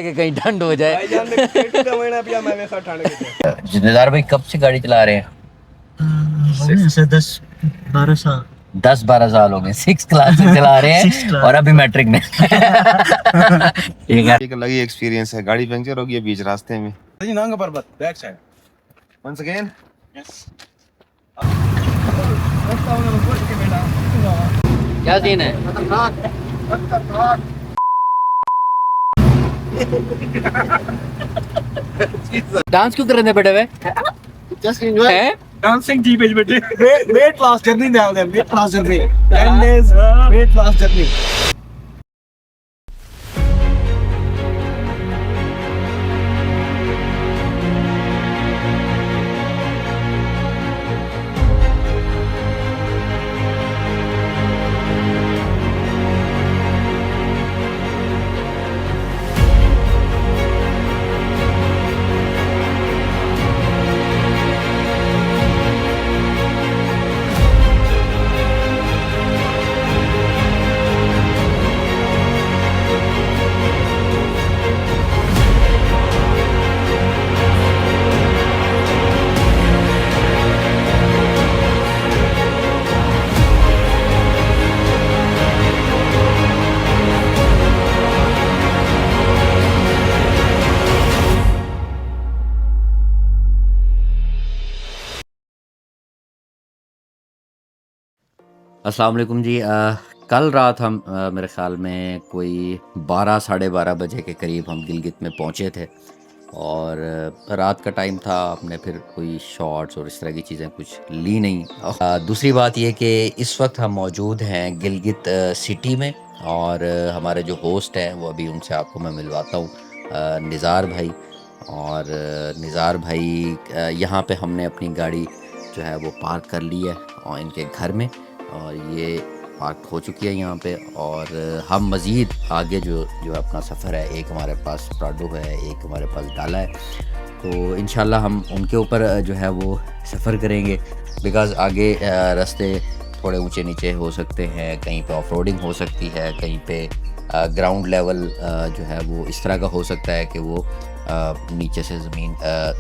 कि कहीं ठंड हो जाए। जिन्हेदार भाई कब से गाड़ी चला रहे हैं? 10-12 साल हो गए। 6 क्लास से चला रहे हैं और अभी मैट्रिक में। एक अलग ही एक्सपीरियंस है। गाड़ी पंक्चर हो गई बीच रास्ते में। Nanga Parbat back side once again. क्या सीन है? डांस क्यों कर रहे थे बेटे वे? Just enjoy हैं? dancing deep age बेटे। Weight loss journey now then weight loss journey 10 days weight loss journey। अस्सलाम वालेकुम जी। कल रात हम मेरे ख़्याल में कोई 12 साढ़े 12 बजे के करीब हम गिलगित में पहुँचे थे और रात का टाइम था। हमने फिर कोई शॉर्ट्स और इस तरह की चीज़ें कुछ ली नहीं। दूसरी बात ये कि इस वक्त हम मौजूद हैं गिलगित सिटी में और हमारे जो होस्ट हैं वो अभी उनसे आपको मैं मिलवाता हूँ, निज़ार भाई। और निज़ार भाई यहाँ पे हमने अपनी गाड़ी जो है वो पार्क कर ली है और इनके घर में, और ये पार्क हो चुकी है यहाँ पे। और हम मज़ीद आगे जो अपना सफ़र है, एक हमारे पास प्राडो है, एक हमारे पास डाला है, तो इंशाल्लाह हम उनके ऊपर जो है वो सफ़र करेंगे। बिकॉज़ आगे रास्ते थोड़े ऊंचे नीचे हो सकते हैं, कहीं पे ऑफ रोडिंग हो सकती है, कहीं पे ग्राउंड लेवल जो है वो इस तरह का हो सकता है कि वो नीचे से ज़मीन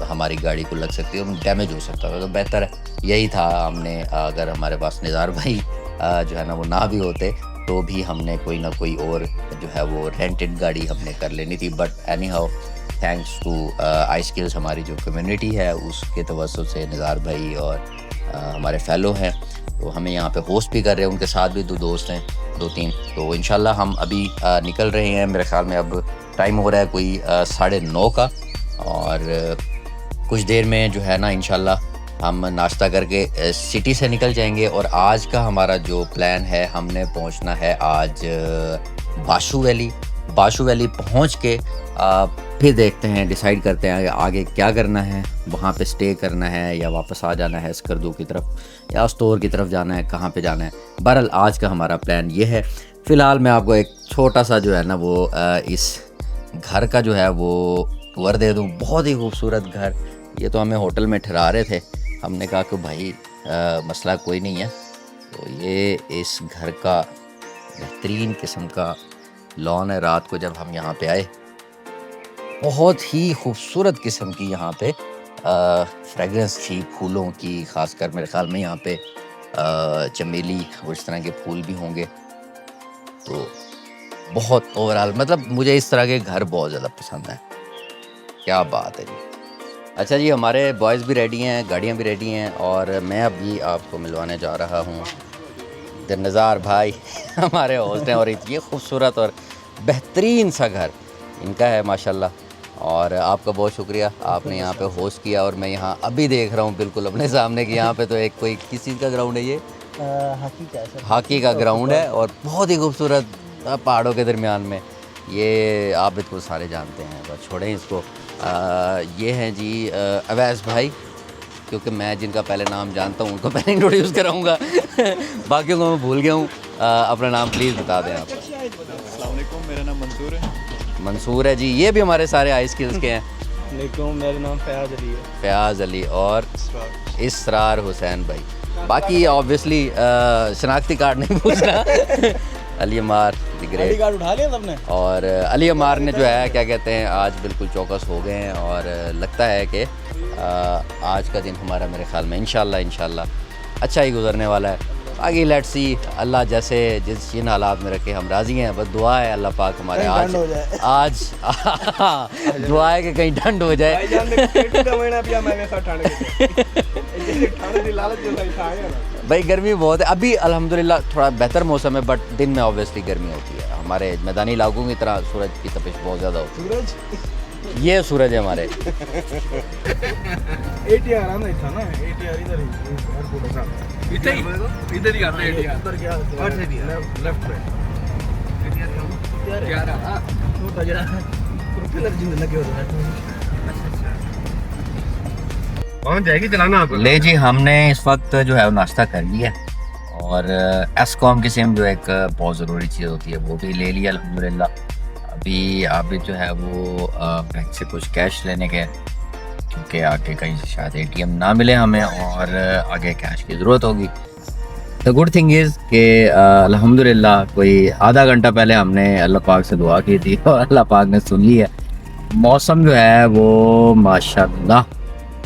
हमारी गाड़ी को लग सकती है और डैमेज हो सकता है। तो बेहतर है यही था, हमने अगर हमारे पास निज़ार भाई जो है ना वो ना भी होते तो भी हमने कोई ना कोई और जो है वो रेंटेड गाड़ी हमने कर लेनी थी। But anyhow thanks to I skills, हमारी जो कम्युनिटी है उसके तवज्जुह से निज़ार भाई और हमारे फेलो हैं तो हमें यहाँ पे होस्ट भी कर रहे हैं। उनके साथ भी 2 दोस्त हैं, 2-3। तो इंशाल्लाह हम अभी निकल रहे हैं। मेरे ख़्याल में अब टाइम हो रहा है कोई 9:30 का, और कुछ देर में जो है ना इंशाल्लाह हम नाश्ता करके सिटी से निकल जाएंगे। और आज का हमारा जो प्लान है, हमने पहुंचना है आज बाशू वैली पहुंच के फिर देखते हैं, डिसाइड करते हैं आगे क्या करना है। वहाँ पे स्टे करना है या वापस आ जाना है स्कर्दू की तरफ या स्टोर की तरफ जाना है, कहाँ पे जाना है। बहरहाल आज का हमारा प्लान ये है। फ़िलहाल मैं आपको एक छोटा सा जो है ना वो इस घर का जो है वो टूर दे दूँ। बहुत ही खूबसूरत घर। ये तो हमें होटल में ठहरा रहे थे, हमने कहा कि भाई मसला कोई नहीं है। तो ये इस घर का बेहतरीन किस्म का लॉन है। रात को जब हम यहाँ पे आए, बहुत ही खूबसूरत किस्म की यहाँ पे फ्रेगरेंस थी फूलों की, ख़ासकर मेरे ख़्याल में यहाँ पे चमेली और इस तरह के फूल भी होंगे। तो बहुत ओवरऑल मतलब मुझे इस तरह के घर बहुत ज़्यादा पसंद है। क्या बात है जी। अच्छा जी, हमारे बॉयज़ भी रेडी हैं, गाड़ियाँ भी रेडी हैं, और मैं अभी आपको मिलवाने जा रहा हूँ निज़ार भाई हमारे होस्ट हैं। और ये खूबसूरत और बेहतरीन सा घर इनका है माशाल्लाह। और आपका बहुत शुक्रिया, आपने यहाँ पे होस्ट किया। और मैं यहाँ अभी देख रहा हूँ बिल्कुल अपने सामने कि यहाँ पे तो एक कोई किस चीज़ का ग्राउंड है, ये हॉकी का ग्राउंड है और बहुत ही खूबसूरत पहाड़ों के दरमियान में। ये आप बिल्कुल सारे जानते हैं, बस छोड़ें इसको। ये हैं जी अवैस भाई, क्योंकि मैं जिनका पहले नाम जानता हूँ उनको पहले इंट्रोड्यूस कराऊँगा बाकियों को मैं भूल गया हूँ। अपना नाम प्लीज़ बता दें आप। अस्सलाम वालेकुम, मेरा नाम मंसूर है। मंसूर है जी। ये भी हमारे सारे आई स्किल्स के हैं। मेरा नाम फयाज अली है। फयाज अली और इसरार हुसैन भाई। बाकी ऑब्वियसली शनाख्ती कार्ड नहीं पूछना अली अमार ग्रेट। कार्ड उठा लिया सबने? और अली अमार ने जो है क्या कहते हैं आज बिल्कुल चौकस हो गए हैं और लगता है कि आज का दिन हमारा मेरे ख्याल में इंशाल्लाह अच्छा ही गुजरने वाला है। आगे लेट्स सी, अल्लाह जैसे जिन हालात में रखे हम राज़ी हैं। बस दुआ है अल्लाह पाक हमारे आज दुआ है कि कहीं ठंड हो जाए। भाई गर्मी बहुत है अभी, अल्हम्दुलिल्लाह थोड़ा बेहतर मौसम है, बट दिन में ऑब्वियसली गर्मी होती है। हमारे मैदानी इलाकों की तरह सूरज की तपिश बहुत ज़्यादा होती है। ये सूरज है हमारे। ATR आना ही था ना, ATR इधर ही एयरपोर्ट था, इधर ही आता है ATR। उधर क्या लेफ्ट पे ATR हां छोटा जरा प्रोपेलर जिंद लगे होते हैं। पहुंच जाएगी चलाना आप। ले जी, हमने इस वक्त जो है वो नाश्ता कर लिया और एस्कॉम की सिम जो एक बहुत ज़रूरी चीज़ होती है वो भी ले लिया अल्हम्दुलिल्लाह। अभी जो है वो बैंक से कुछ कैश लेने गए क्योंकि आगे कहीं से शायद ATM ना मिले हमें और आगे कैश की ज़रूरत होगी। द गुड थिंग इज़ कि अल्हम्दुलिल्लाह कोई आधा घंटा पहले हमने अल्लाह पाक से दुआ की थी और अल्लाह पाक ने सुन ली है। मौसम जो है वो माशाल्लाह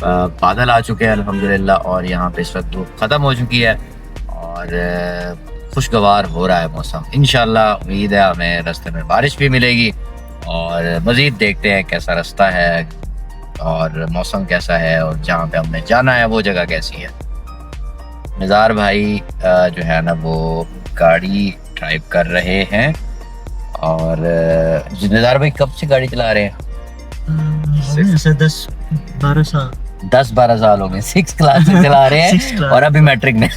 बादल आ चुके हैं अल्हम्दुलिल्लाह और यहाँ पे इस वक्त धूप ख़त्म हो चुकी है और खुशगवार हो रहा है मौसम। इंशाल्लाह उम्मीद है हमें रास्ते में बारिश भी मिलेगी और मज़ीद देखते हैं कैसा रास्ता है और मौसम कैसा है और जहाँ पे हमने जाना है वो जगह कैसी है। निज़ार भाई जो है ना वो गाड़ी ड्राइव कर रहे हैं और निज़ार भाई कब से गाड़ी चला रहे हैं? 10-12 साल हो गए, 6 क्लास से चला रहे हैं और अभी मैट्रिक में।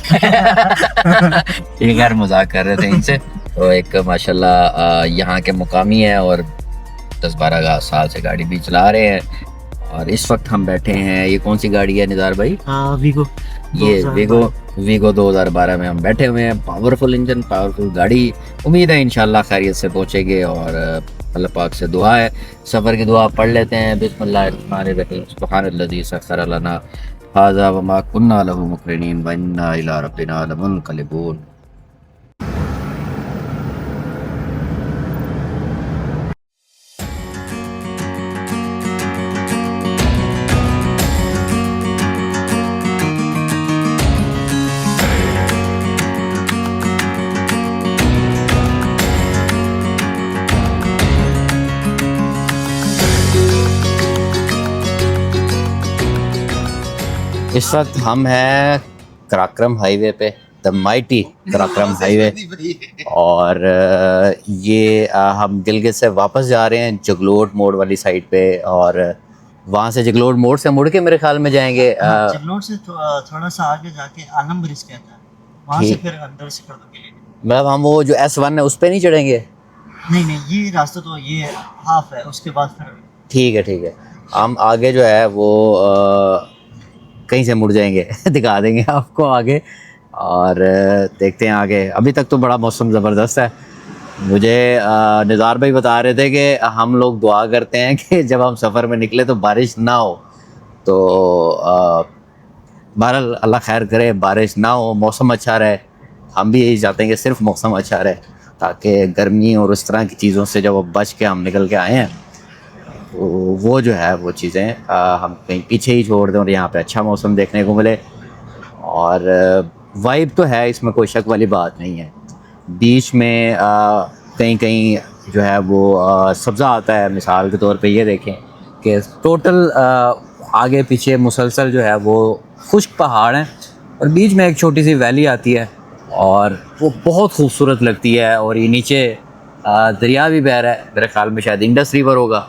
ये खैर मजाक कर रहे थे इनसे। तो एक माशाल्लाह यहाँ के मुकामी है और 10-12 साल से गाड़ी भी चला रहे हैं और इस वक्त हम बैठे हैं। ये कौन सी गाड़ी है निज़ार भाई? वीगो। ये वीगो 2012 में हम बैठे हुए हैं। पावरफुल इंजन, पावरफुल गाड़ी। उम्मीद है इंशाल्लाह खैरियत से पहुँचेंगे और अल्लाह पाक से दुआ है। सफ़र की दुआ पढ़ लेते हैं। बिस्मिल्लाहिर्रहमानिर्रहीम। सुब्हानल्लज़ी सख्खर लना हाज़ा व मा कुन्ना लहू मुक़रिनीन व इन्ना इला रब्बिना लमुनक़लिबून। इस वक्त हम हैं कराक्रम हाईवे पे, द माइटी कराक्रम हाईवे और ये हम गिलगित से वापस जा रहे हैं जगलोट मोड़ वाली साइड पे और वहाँ से जगलोट मोड़ से मुड़ के मेरे ख्याल में जाएंगे जगलोट से थोड़ा सा आगे जाके आलम ब्रिज कहता है, वहाँ से फिर अंदर से कर दोगे। मतलब हम वो जो S1 है उस पे नहीं चढ़ेंगे? नहीं, ये रास्ता तो ये हाफ है, उसके बाद फिर ठीक है। हम आगे जो है वो कहीं से मुड़ जाएंगे दिखा देंगे आपको आगे और देखते हैं आगे। अभी तक तो बड़ा मौसम ज़बरदस्त है। मुझे निज़ार भाई बता रहे थे कि हम लोग दुआ करते हैं कि जब हम सफ़र में निकले तो बारिश ना हो। तो बहरहाल अल्लाह खैर करे, बारिश ना हो, मौसम अच्छा रहे। हम भी यही चाहते हैं कि सिर्फ मौसम अच्छा रहे ताकि गर्मी और उस तरह की चीज़ों से जब बच के हम निकल के आए हैं तो वो जो है वो चीज़ें हम कहीं पीछे ही छोड़ दें और यहाँ पे अच्छा मौसम देखने को मिले। और वाइब तो है, इसमें कोई शक वाली बात नहीं है। बीच में कहीं कहीं जो है वो सब्ज़ा आता है। मिसाल के तौर पे ये देखें कि टोटल आगे पीछे मुसलसल जो है वो खुश्क पहाड़ हैं और बीच में एक छोटी सी वैली आती है और वो बहुत खूबसूरत लगती है। और ये नीचे दरिया भी बह रहा है, मेरे ख्याल में शायद इंडस रिवर होगा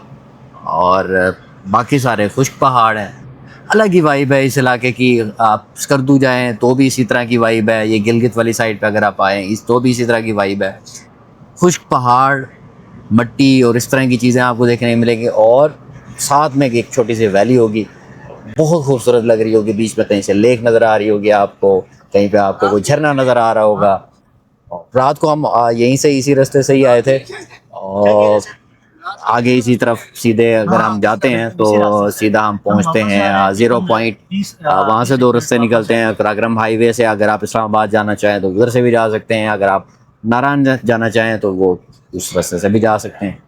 और बाकी सारे खुश्क पहाड़ हैं। अलग ही वाइब है इस इलाके की। आप स्कर्दू जाएं तो भी इसी तरह की वाइब है। ये गिलगित वाली साइड पे अगर आप आएँ इस तो भी इसी तरह की वाइब है। खुश्क पहाड़, मट्टी और इस तरह की चीज़ें आपको देखने को मिलेंगी और साथ में एक छोटी सी वैली होगी, बहुत खूबसूरत लग रही होगी। बीच में कहीं से लेक नज़र आ रही होगी आपको, कहीं पे आपको कोई झरना नज़र आ रहा होगा। रात को हम यहीं से इसी रास्ते से ही आए थे और आगे इसी तरफ सीधे अगर हम जाते हैं तो सीधा हम पहुंचते हैं 0 पॉइंट। वहाँ से 2 रास्ते निकलते हैं। कराक्रम हाईवे से अगर आप इस्लामाबाद जाना चाहें तो उधर से भी जा सकते हैं। अगर आप नारायण जाना चाहें तो वो उस रास्ते से भी जा सकते हैं।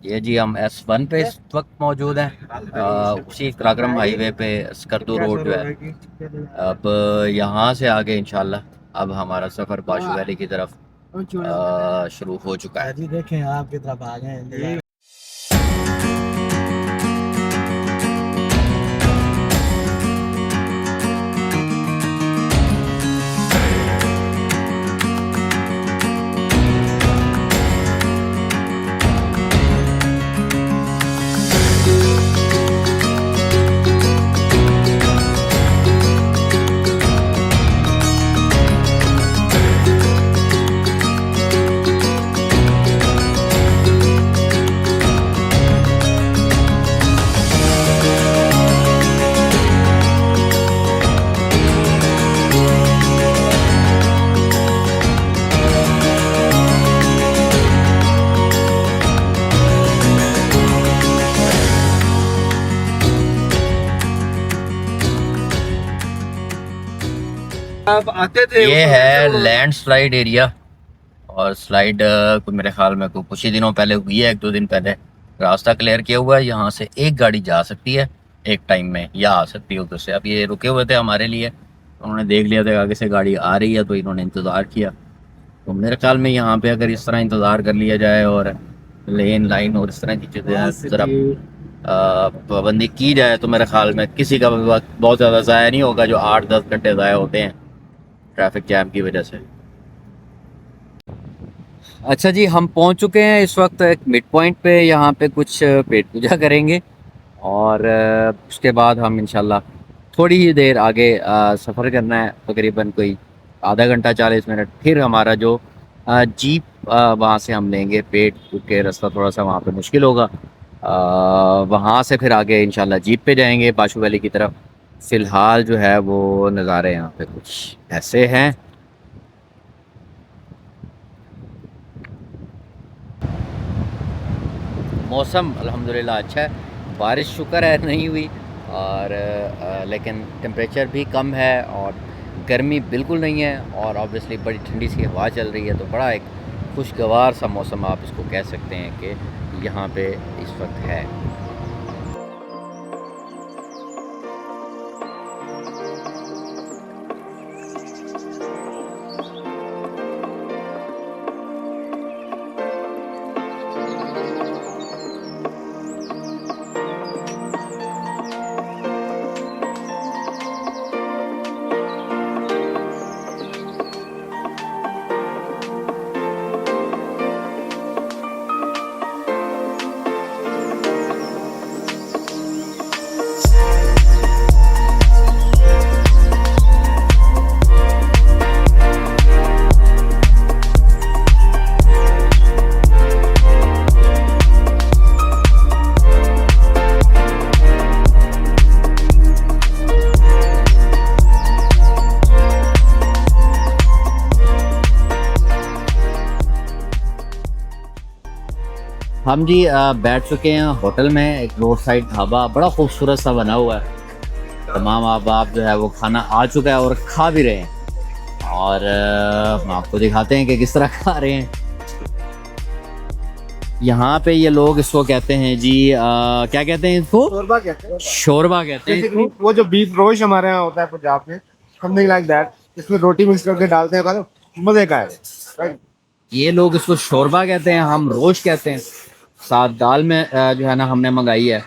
ये जी हम S1 पे इस वक्त मौजूद हैं, उसी कराक्रम हाईवे पे स्कर्दू रोड जो है। अब यहाँ से आगे इंशाल्लाह अब हमारा सफ़र बाशु वैली की तरफ शुरू हो चुका है। जी देखें आपकी तरफ आ गए। आप आते थे ये है लैंडस्लाइड एरिया, और स्लाइड मेरे ख्याल में कुछ ही दिनों पहले हुई है, 1-2 दिन पहले। रास्ता क्लियर किया हुआ है, यहाँ से एक गाड़ी जा सकती है एक टाइम में, या आ सकती है उधर से। अब ये रुके हुए थे हमारे लिए, उन्होंने देख लिया था आगे से गाड़ी आ रही है तो इन्होंने इंतज़ार किया। तो मेरे ख्याल में यहाँ पे अगर इस तरह इंतज़ार कर लिया जाए और लेन लाइन और इस तरह की चीज़ें ज़रा पाबंदी की जाए तो मेरे ख्याल में किसी का वक्त बहुत ज़्यादा ज़ाया नहीं होगा, जो 8-10 घंटे ज़ाया होते हैं ट्रैफिक जैम की वजह से। अच्छा जी, हम पहुंच चुके हैं इस वक्त एक मिड पॉइंट पे। यहाँ पे कुछ पेट पूजा करेंगे और उसके बाद हम इंशाल्लाह थोड़ी ही देर आगे सफ़र करना है, तकरीबन कोई आधा घंटा 40 मिनट। फिर हमारा जो जीप वहाँ से हम लेंगे, पेट के रास्ता थोड़ा सा वहाँ पे मुश्किल होगा, वहाँ से फिर आगे इंशाल्लाह जीप पे जाएंगे बाशु वैली की तरफ। फ़िलहाल जो है वो नज़ारे यहाँ पे कुछ ऐसे हैं। मौसम अल्हम्दुलिल्लाह अच्छा है, बारिश शुक्र है नहीं हुई, और लेकिन टेम्परेचर भी कम है और गर्मी बिल्कुल नहीं है, और ऑब्वियसली बड़ी ठंडी सी हवा चल रही है। तो बड़ा एक खुशगवार सा मौसम आप इसको कह सकते हैं कि यहाँ पे इस वक्त है। हम जी बैठ चुके हैं होटल में, एक रोड साइड ढाबा बड़ा खूबसूरत सा बना हुआ है। तमाम आप जो है वो खाना आ चुका है और खा भी रहे हैं, और हम आपको दिखाते हैं कि किस तरह खा रहे हैं। यहाँ पे ये लोग इसको कहते हैं जी क्या कहते हैं इसको? शोरबा कहते हैं। शोरबा कहते हैं इसको। वो जो बीफ रोश हमारे यहाँ होता है पंजाब में, समथिंग लाइक दैट। इसमें रोटी मिक्स करके डालते हैं, खा लो, मजे का है। ये लोग इसको शोरबा कहते हैं, हम रोश कहते हैं। साथ दाल में जो है ना हमने मंगाई है।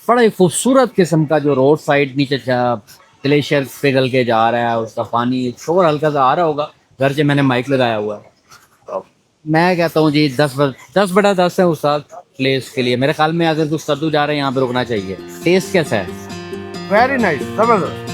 बड़ा ही खूबसूरत किस्म का जो रोड साइड नीचे ग्लेशियर पिघल के जा रहा है, उसका पानी शोर हल्का सा आ रहा होगा। घर से मैंने माइक लगाया हुआ है। तो मैं कहता हूँ जी 10/10 है उस्ताद प्लेस के लिए। मेरे ख्याल में अगर कुछ सर्दू जा रहे हैं यहाँ पे रुकना चाहिए। टेस्ट कैसा है? वेरी नाइस, जबरदस्त।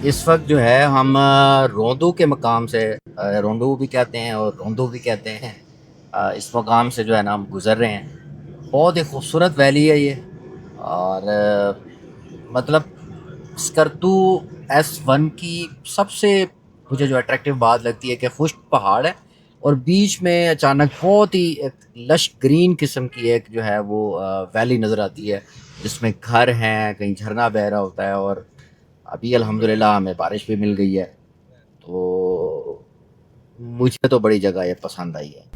इस वक्त जो है हम रोंदू के मकाम से, रोंदू भी कहते हैं और रोंदू भी कहते हैं, इस मकाम से जो है ना हम गुज़र रहे हैं। बहुत ही खूबसूरत वैली है ये। और मतलब स्कर्दू S1 की सबसे मुझे जो अट्रैक्टिव बात लगती है कि खुश्क पहाड़ है और बीच में अचानक बहुत ही एक लश ग्रीन किस्म की एक जो है वो वैली नज़र आती है, जिसमें घर हैं, कहीं झरना बह रहा होता है। और अभी अल्हम्दुलिल्लाह हमें बारिश भी मिल गई है, तो मुझे तो बड़ी जगह ये पसंद आई है।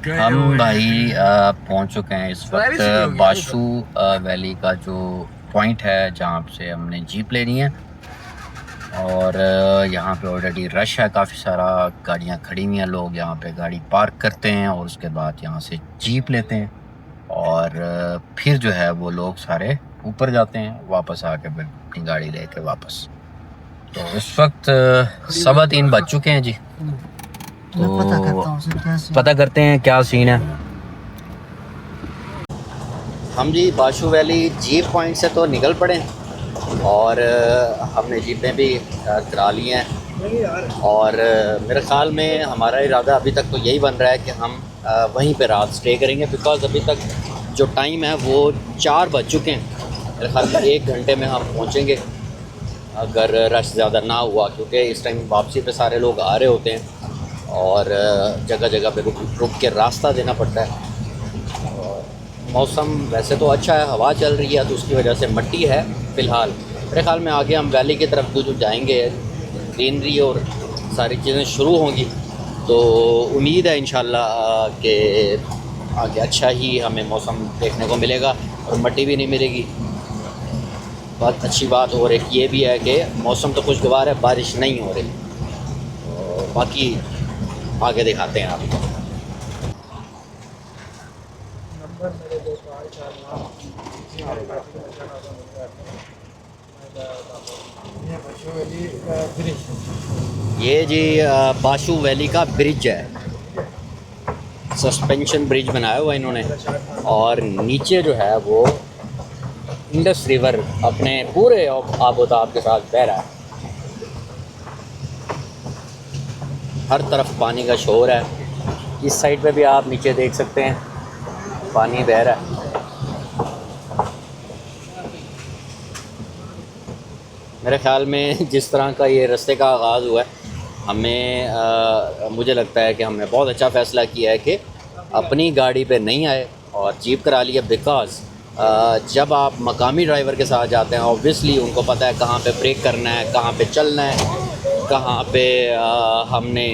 हम भाई पहुंच चुके हैं इस वक्त बाशू वैली का जो पॉइंट है जहाँ से हमने जीप लेनी है। और यहाँ पे ऑलरेडी रश है, काफ़ी सारा गाड़ियाँ खड़ी हुई हैं, लोग यहाँ पे गाड़ी पार्क करते हैं और उसके बाद यहाँ से जीप लेते हैं और फिर जो है वो लोग सारे ऊपर जाते हैं, वापस आके फिर अपनी गाड़ी लेके वापस। तो इस वक्त 3:15 बज चुके हैं जी। तो पता करते हैं क्या सीन है। हम जी बाशू वैली जीप पॉइंट से तो निकल पड़े और हमने जीपें भी करा ली हैं और मेरे ख़्याल में हमारा इरादा अभी तक तो यही बन रहा है कि हम वहीं पे रात स्टे करेंगे, बिकॉज़ अभी तक जो टाइम है वो 4 बज चुके हैं। मेरे ख़्याल में 1 घंटे में हम पहुँचेंगे अगर रश ज़्यादा ना हुआ, क्योंकि इस टाइम वापसी पे सारे लोग आ रहे होते हैं और जगह जगह पे रुक के रास्ता देना पड़ता है। मौसम वैसे तो अच्छा है, हवा चल रही है तो उसकी वजह से मट्टी है फ़िलहाल। मेरे ख़्याल में आगे हम वैली की तरफ जो जाएंगे ग्रीनरी और सारी चीज़ें शुरू होंगी, तो उम्मीद है इंशाल्लाह कि आगे अच्छा ही हमें मौसम देखने को मिलेगा और मट्टी भी नहीं मिलेगी। बहुत अच्छी बात और एक ये भी है कि मौसम तो खुशगवार है, बारिश नहीं हो रही। तो बाकी आगे दिखाते हैं आपको। ये जी बाशू वैली का ब्रिज है, सस्पेंशन ब्रिज बनाया हुआ इन्होंने और नीचे जो है वो इंडस रिवर अपने पूरे आबोताब के साथ बह रहा है। हर तरफ पानी का शोर है। इस साइड पे भी आप नीचे देख सकते हैं पानी बह रहा है। मेरे ख़्याल में जिस तरह का ये रास्ते का आगाज़ हुआ है, हमें मुझे लगता है कि हमने बहुत अच्छा फ़ैसला किया है कि अपनी गाड़ी पे नहीं आए और जीप करा लिया, बिकॉज़ जब आप मकामी ड्राइवर के साथ जाते हैं ऑब्वियसली उनको पता है कहाँ पे ब्रेक करना है, कहाँ पे चलना है, कहाँ पे हमने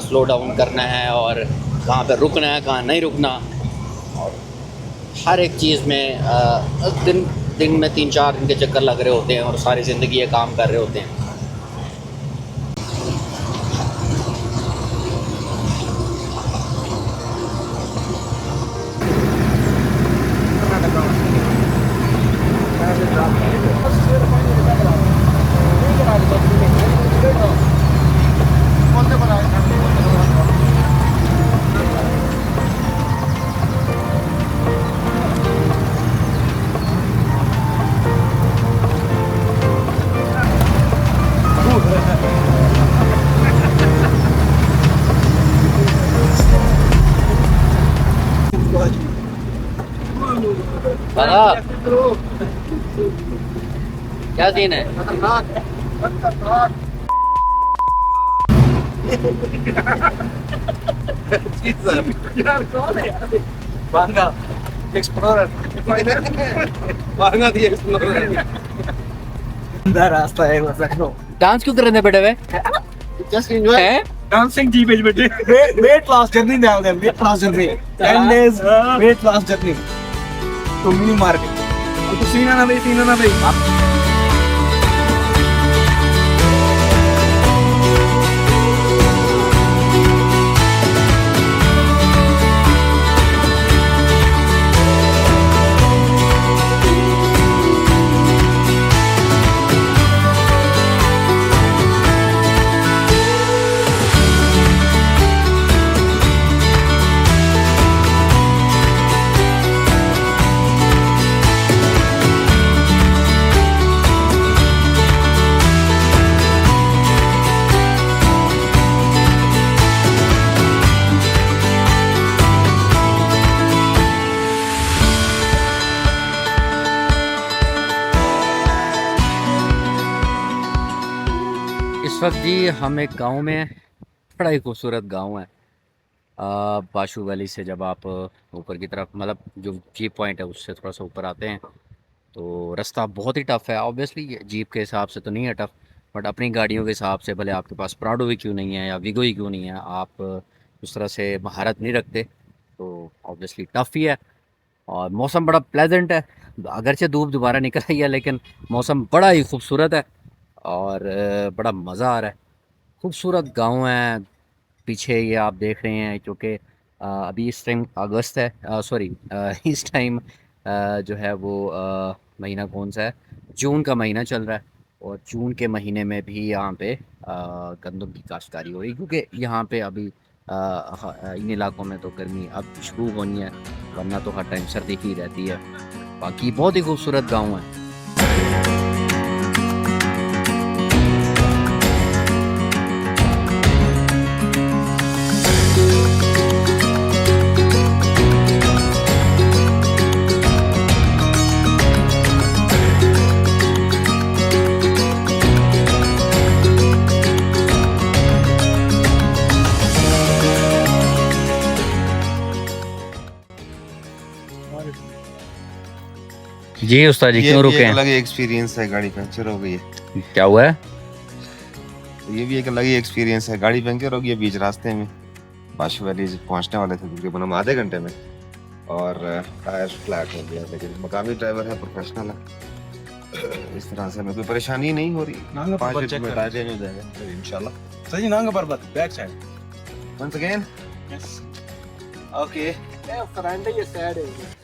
स्लो डाउन करना है और कहाँ पे रुकना है, कहाँ नहीं रुकना। और हर एक चीज़ में दिन दिन में 3-4 दिन के चक्कर लग रहे होते हैं और सारी ज़िंदगी ये काम कर रहे होते हैं। दादा क्या सीन है? बांगा एक्सप्लोरर बांगा दी एक्सप्लोरर रास्ता है बस रखो डांस क्यों करने बैठे हुए जस्ट एंजॉय हैं? डांसिंग जी पेज बेटे वेट लॉस जर्नी डाल दे weight loss journey 10 days weight loss journey तो मिनी मार्केट तो सीना ना भाई इस वक्त जी हम एक गांव में, बड़ा ही खूबसूरत गांव है। बाशू वैली से जब आप ऊपर की तरफ, मतलब जो जीप पॉइंट है उससे थोड़ा सा ऊपर आते हैं तो रास्ता बहुत ही टफ़ है। ऑब्वियसली जीप के हिसाब से तो नहीं है टफ़, बट अपनी गाड़ियों के हिसाब से, भले आपके पास प्राडो भी क्यों नहीं है या विगो ही क्यों नहीं है, आप उस तरह से महारत नहीं रखते तो ऑब्वियसली टफ़ ही है। और मौसम बड़ा प्लेजेंट है, अगरचे धूप दोबारा निकल आई है लेकिन मौसम बड़ा ही खूबसूरत है और बड़ा मज़ा आ रहा है। खूबसूरत गांव है। पीछे ये आप देख रहे हैं क्योंकि अभी इस टाइम अगस्त है, सॉरी इस टाइम जो है वो महीना कौन सा है, जून का महीना चल रहा है। और जून के महीने में भी यहाँ पे गंदम की काश्तकारी हो रही, क्योंकि यहाँ पे अभी इन इलाकों में तो गर्मी अब शुरू होनी है, वरना तो हर टाइम सर्दी ही रहती है। बाकी बहुत ही खूबसूरत गाँव है। जी उस्ताद जी, ये क्यों भी रुके एक हैं? अलग ही एक्सपीरियंस है, गाड़ी पंचर हो गई है। क्या हुआ है? ये भी एक अलग ही एक्सपीरियंस है, गाड़ी पंचर हो गई है बीच रास्ते में। बाशू वैली पहुंचने वाले थे तकरीबन हम आधे घंटे में, और टायर फ्लैट हो गया। लेकिन मकामी ड्राइवर है, प्रोफेशनल है, इस तरह से हमें कोई परेशानी नहीं हो रही। 5 मिनट में टायर चेंज हो जाएगा इंशाल्लाह। सही Nanga Parbat back side once again yes okay. A front ये साइड है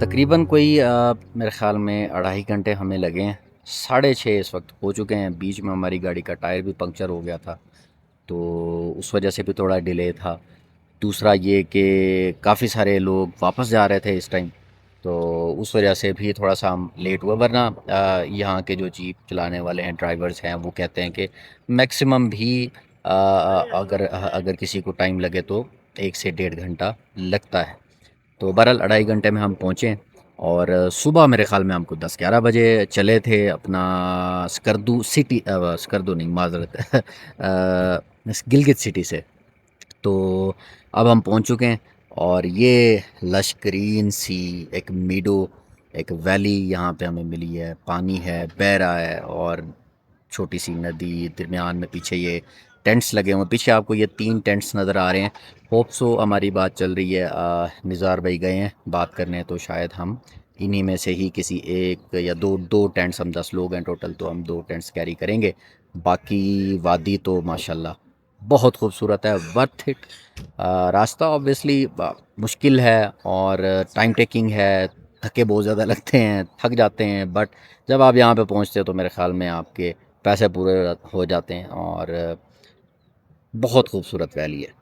तकरीबन कोई मेरे ख़्याल में 2.5 घंटे हमें लगे हैं। 6:30 इस वक्त हो चुके हैं। बीच में हमारी गाड़ी का टायर भी पंक्चर हो गया था तो उस वजह से भी थोड़ा डिले था। दूसरा ये कि काफ़ी सारे लोग वापस जा रहे थे इस टाइम, तो उस वजह से भी थोड़ा सा हम लेट हुए। वरना यहाँ के जो जीप चलाने वाले हैं, ड्राइवर्स हैं, वो कहते हैं कि मैक्सिमम भी अगर किसी को टाइम लगे तो 1 से 1.5 घंटा लगता है। तो बहरहाल 2.5 घंटे में हम पहुँचे। और सुबह मेरे ख़्याल में हमको 10-11 बजे चले थे अपना स्कर्दू सिटी, स्कर्दू नहीं, माज़रत गिलगित सिटी से। तो अब हम पहुंच चुके हैं और ये लश ग्रीन सी एक मीडो, एक वैली यहाँ पे हमें मिली है। पानी है, बह रहा है, और छोटी सी नदी दरमियान में। पीछे ये टेंट्स लगे हुए हैं, पीछे आपको ये 3 टेंट्स नज़र आ रहे हैं। होप सो हमारी बात चल रही है, निज़ार भाई गए हैं बात करने, तो शायद हम इन्हीं में से ही किसी एक या दो टेंट्स, हम 10 लोग हैं टोटल, तो हम 2 टेंट्स कैरी करेंगे। बाकी वादी तो माशाल्लाह बहुत खूबसूरत है, वर्थ इट। रास्ता ऑब्वियसली मुश्किल है और टाइम टेकिंग है, थके बहुत ज़्यादा लगते हैं, थक जाते हैं, बट जब आप यहाँ पे पहुँचते हो तो मेरे ख़्याल में आपके पैसे पूरे हो जाते हैं। और बहुत खूबसूरत वैली है।